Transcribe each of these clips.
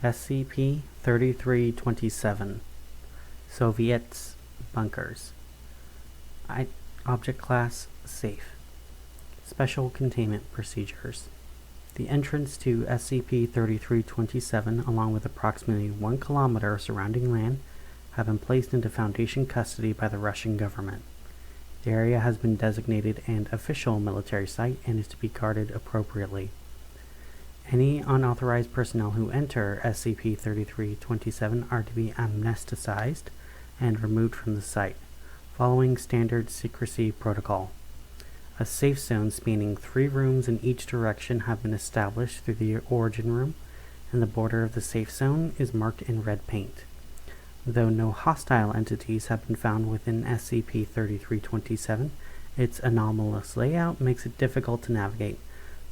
SCP-3327 Soviets Bunkers. Object Class Safe. Special Containment Procedures. The entrance to SCP-3327, along with approximately 1 kilometer of surrounding land, have been placed into Foundation custody by the Russian government. The area has been designated an official military site and is to be guarded appropriately. Any unauthorized personnel who enter SCP-3327 are to be amnesticized and removed from the site, following standard secrecy protocol. A safe zone spanning 3 rooms in each direction have been established through the origin room, and the border of the safe zone is marked in red paint. Though no hostile entities have been found within SCP-3327, its anomalous layout makes it difficult to navigate,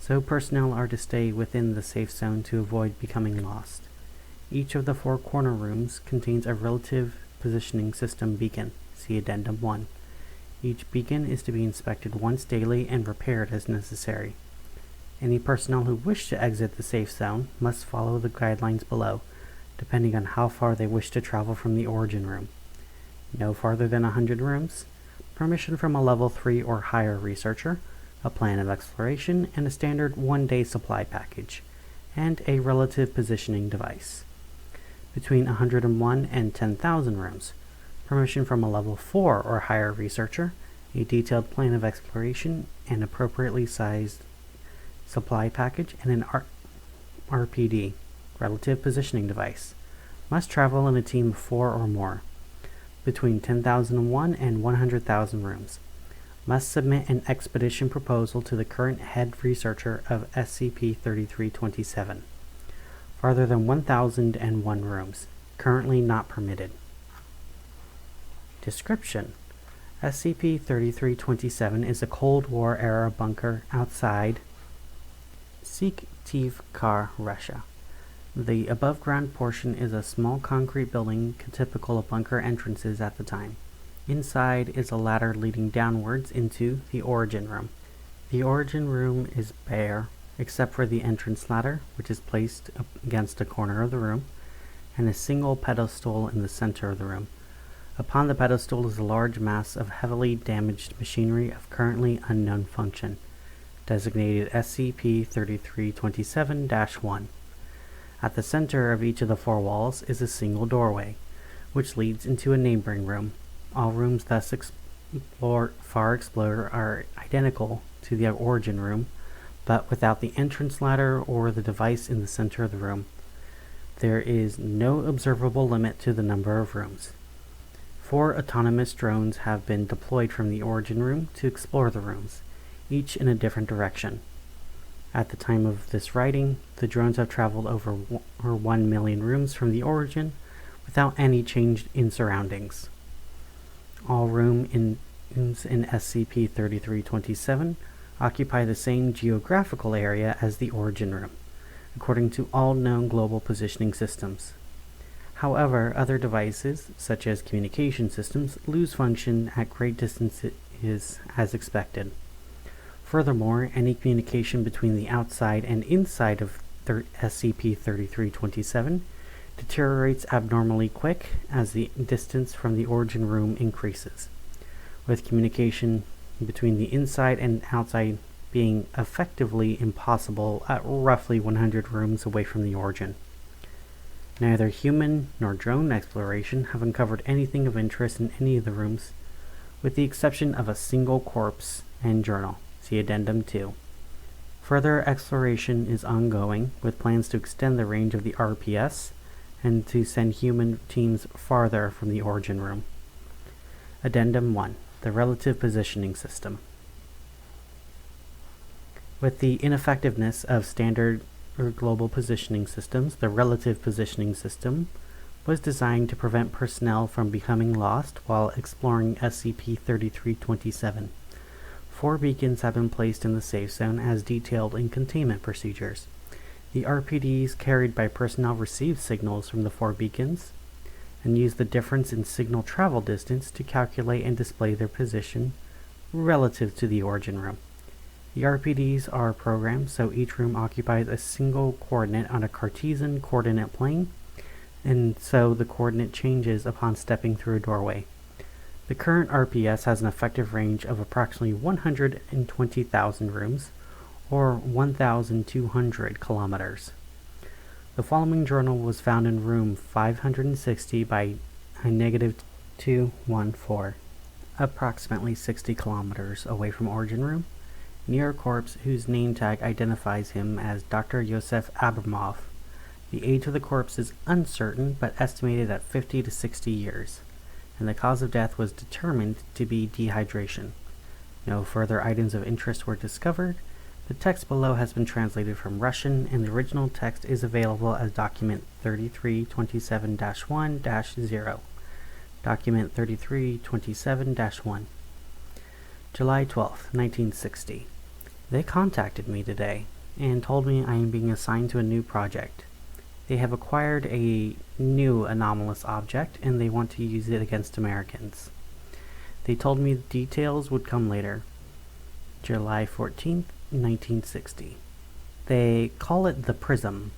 so personnel are to stay within the safe zone to avoid becoming lost. Each of the 4 corner rooms contains a relative positioning system beacon. See Addendum 1. Each beacon is to be inspected once daily and repaired as necessary. Any personnel who wish to exit the safe zone must follow the guidelines below, depending on how far they wish to travel from the origin room. No farther than 100 rooms, permission from a level 3 or higher researcher, a plan of exploration, and a standard 1-day supply package, and a relative positioning device. Between 101 and 10,000 rooms, permission from a level 4 or higher researcher, a detailed plan of exploration, an appropriately sized supply package, and an RPD, relative positioning device. Must travel in a team of 4 or more. Between 10,001 and 100,000 rooms. Must submit an expedition proposal to the current head researcher of SCP-3327. Farther than 1,001 rooms. Currently not permitted. Description: SCP-3327 is a Cold War-era bunker outside Syktyvkar, Russia. The above-ground portion is a small concrete building typical of bunker entrances at the time. Inside is a ladder leading downwards into the origin room. The origin room is bare, except for the entrance ladder, which is placed against a corner of the room, and a single pedestal in the center of the room. Upon the pedestal is a large mass of heavily damaged machinery of currently unknown function, designated SCP-3327-1. At the center of each of the 4 walls is a single doorway, which leads into a neighboring room. All rooms thus far explored are identical to the origin room, but without the entrance ladder or the device in the center of the room. There is no observable limit to the number of rooms. 4 autonomous drones have been deployed from the origin room to explore the rooms, each in a different direction. At the time of this writing, the drones have traveled over 1 million rooms from the origin without any change in surroundings. All rooms in SCP-3327 occupy the same geographical area as the origin room, according to all known global positioning systems. However, other devices, such as communication systems, lose function at great distances as expected. Furthermore, any communication between the outside and inside of SCP-3327 deteriorates abnormally quick as the distance from the origin room increases, with communication between the inside and outside being effectively impossible at roughly 100 rooms away from the origin. Neither human nor drone exploration have uncovered anything of interest in any of the rooms, with the exception of a single corpse and journal. See Addendum 2. Further exploration is ongoing, with plans to extend the range of the RPS and to send human teams farther from the origin room. Addendum 1. The Relative Positioning System. With the ineffectiveness of standard or global positioning systems, the Relative Positioning System was designed to prevent personnel from becoming lost while exploring SCP-3327. 4 beacons have been placed in the safe zone as detailed in containment procedures. The RPDs carried by personnel receive signals from the 4 beacons and use the difference in signal travel distance to calculate and display their position relative to the origin room. The RPDs are programmed so each room occupies a single coordinate on a Cartesian coordinate plane, and so the coordinate changes upon stepping through a doorway. The current RPS has an effective range of approximately 120,000 rooms, or 1,200 kilometers. The following journal was found in room 560 by -214, approximately 60 kilometers away from origin room, near a corpse whose name tag identifies him as Dr. Yosef Abramov. The age of the corpse is uncertain, but estimated at 50 to 60 years, and the cause of death was determined to be dehydration. No further items of interest were discovered. The text below has been translated from Russian, and the original text is available as document 3327-1-0. Document 3327-1. July 12, 1960. They contacted me today and told me I am being assigned to a new project. They have acquired a new anomalous object and they want to use it against Americans. They told me the details would come later. July 14th, 1960. They call it the Prism.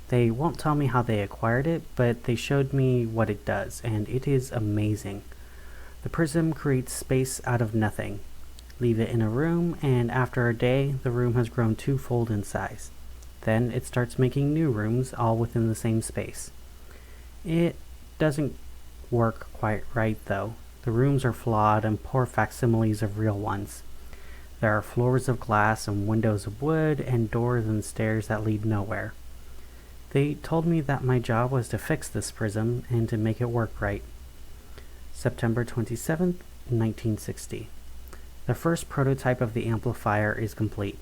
They won't tell me how they acquired it, but they showed me what it does, and it is amazing. The Prism creates space out of nothing. Leave it in a room, and after a day, the room has grown twofold in size. Then it starts making new rooms, all within the same space. It doesn't work quite right, though. The rooms are flawed and poor facsimiles of real ones. There are floors of glass and windows of wood and doors and stairs that lead nowhere. They told me that my job was to fix this prism and to make it work right. September 27th, 1960. The first prototype of the amplifier is complete.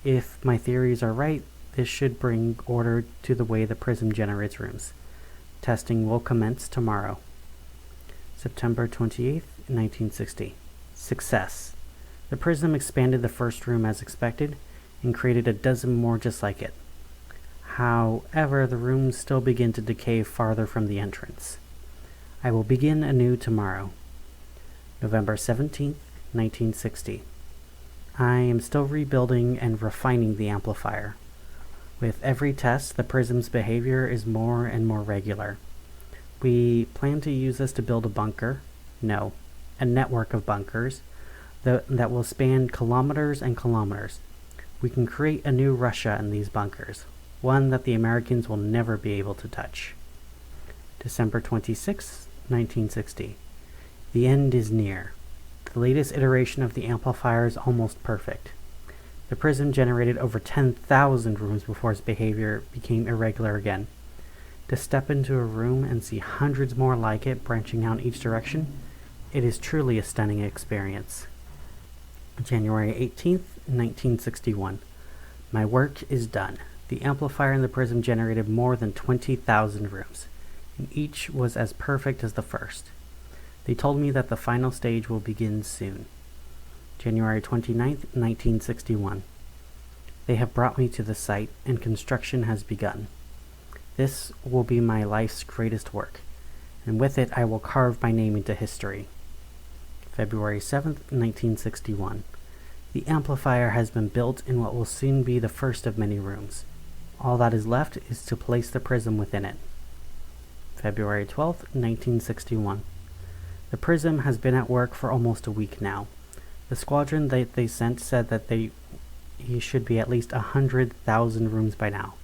If my theories are right, this should bring order to the way the prism generates rooms. Testing will commence tomorrow. September 28th, 1960. Success. The prism expanded the first room as expected and created a dozen more just like it. However, the rooms still begin to decay farther from the entrance. I will begin anew tomorrow. November 17th, 1960. I am still rebuilding and refining the amplifier. With every test, the prism's behavior is more and more regular. We plan to use this to build a bunker. No, a network of bunkers that will span kilometers and kilometers. We can create a new Russia in these bunkers, one that the Americans will never be able to touch. December 26, 1960. The end is near. The latest iteration of the amplifier is almost perfect. The prism generated over 10,000 rooms before its behavior became irregular again. To step into a room and see hundreds more like it branching out in each direction, it is truly a stunning experience. January 18th, 1961. My work is done. The amplifier in the prism generated more than 20,000 rooms, and each was as perfect as the first. They told me that the final stage will begin soon. January 29th, 1961. They have brought me to the site, and construction has begun. This will be my life's greatest work, and with it I will carve my name into history. February 7th, 1961. The amplifier has been built in what will soon be the first of many rooms. All that is left is to place the prism within it. February 12th, 1961. The prism has been at work for almost a week now. The squadron that they sent said that he should be at least 100,000 rooms by now.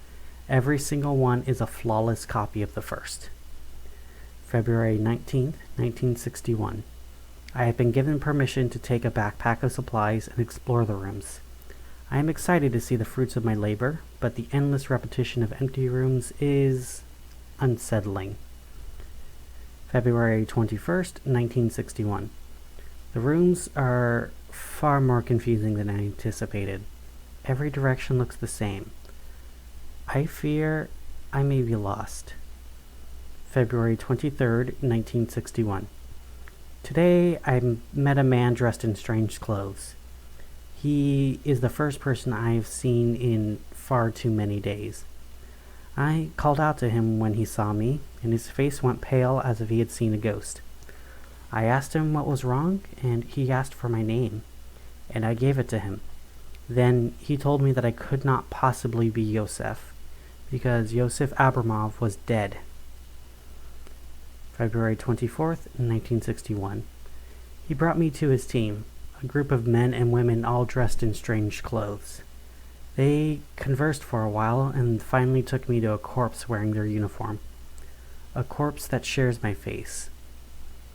Every single one is a flawless copy of the first. February 19th, 1961. I have been given permission to take a backpack of supplies and explore the rooms. I am excited to see the fruits of my labor, but the endless repetition of empty rooms is unsettling. February 21st, 1961. The rooms are far more confusing than I anticipated. Every direction looks the same. I fear I may be lost. February 23rd, 1961. Today I met a man dressed in strange clothes. He is the first person I have seen in far too many days. I called out to him when he saw me, and his face went pale as if he had seen a ghost. I asked him what was wrong, and he asked for my name, and I gave it to him. Then he told me that I could not possibly be Yosef, because Yosef Abramov was dead. February 24th, 1961. He brought me to his team, a group of men and women all dressed in strange clothes. They conversed for a while and finally took me to a corpse wearing their uniform. A corpse that shares my face.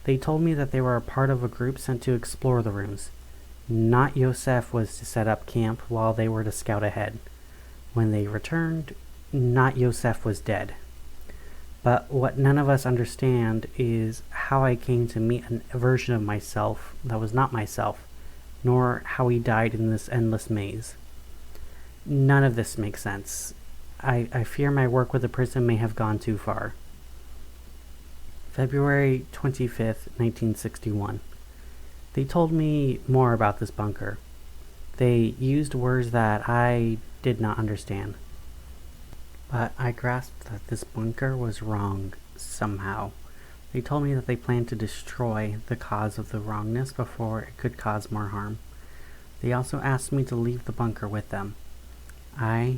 They told me that they were a part of a group sent to explore the rooms. Not Yosef was to set up camp while they were to scout ahead. When they returned, not Yosef was dead. But what none of us understand is how I came to meet a version of myself that was not myself, nor how he died in this endless maze. None of this makes sense. I fear my work with the prison may have gone too far. February 25th, 1961. They told me more about this bunker. They used words that I did not understand. But I grasped that this bunker was wrong somehow. They told me that they planned to destroy the cause of the wrongness before it could cause more harm. They also asked me to leave the bunker with them. I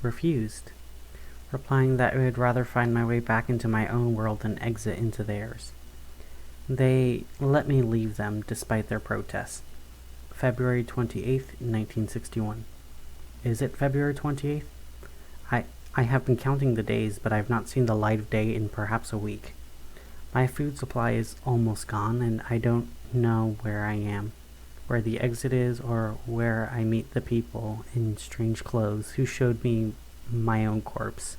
refused, replying that I would rather find my way back into my own world than exit into theirs. They let me leave them despite their protests. February 28th, 1961. Is it February 28th? I have been counting the days, but I have not seen the light of day in perhaps a week. My food supply is almost gone, and I don't know where I am, where the exit is, or where I meet the people in strange clothes who showed me my own corpse.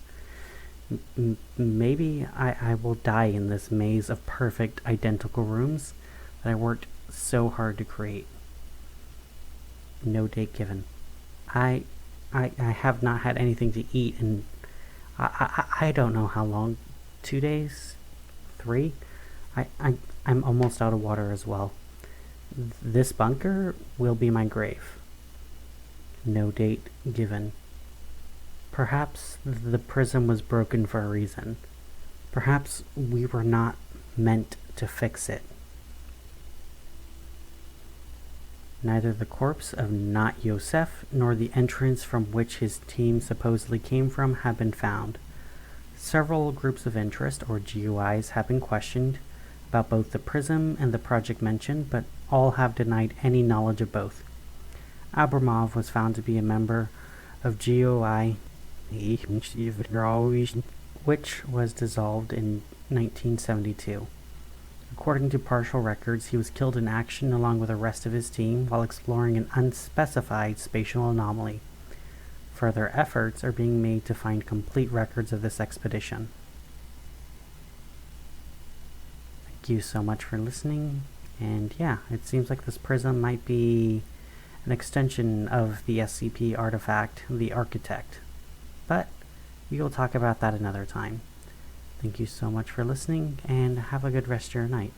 Maybe I will die in this maze of perfect, identical rooms that I worked so hard to create. No date given. I have not had anything to eat and I don't know how long. 2 days? 3? I'm almost out of water as well. This bunker will be my grave. No date given. Perhaps the prism was broken for a reason. Perhaps we were not meant to fix it. Neither the corpse of not Yosef nor the entrance from which his team supposedly came from have been found. Several groups of interest, or GUIs, have been questioned about both the prism and the project mentioned, but all have denied any knowledge of both. Abramov was found to be a member of GUI, which was dissolved in 1972. According to partial records, he was killed in action along with the rest of his team while exploring an unspecified spatial anomaly. Further efforts are being made to find complete records of this expedition. Thank you so much for listening, and yeah, it seems like this prism might be an extension of the SCP artifact, the Architect, but we will talk about that another time. Thank you so much for listening, and have a good rest of your night.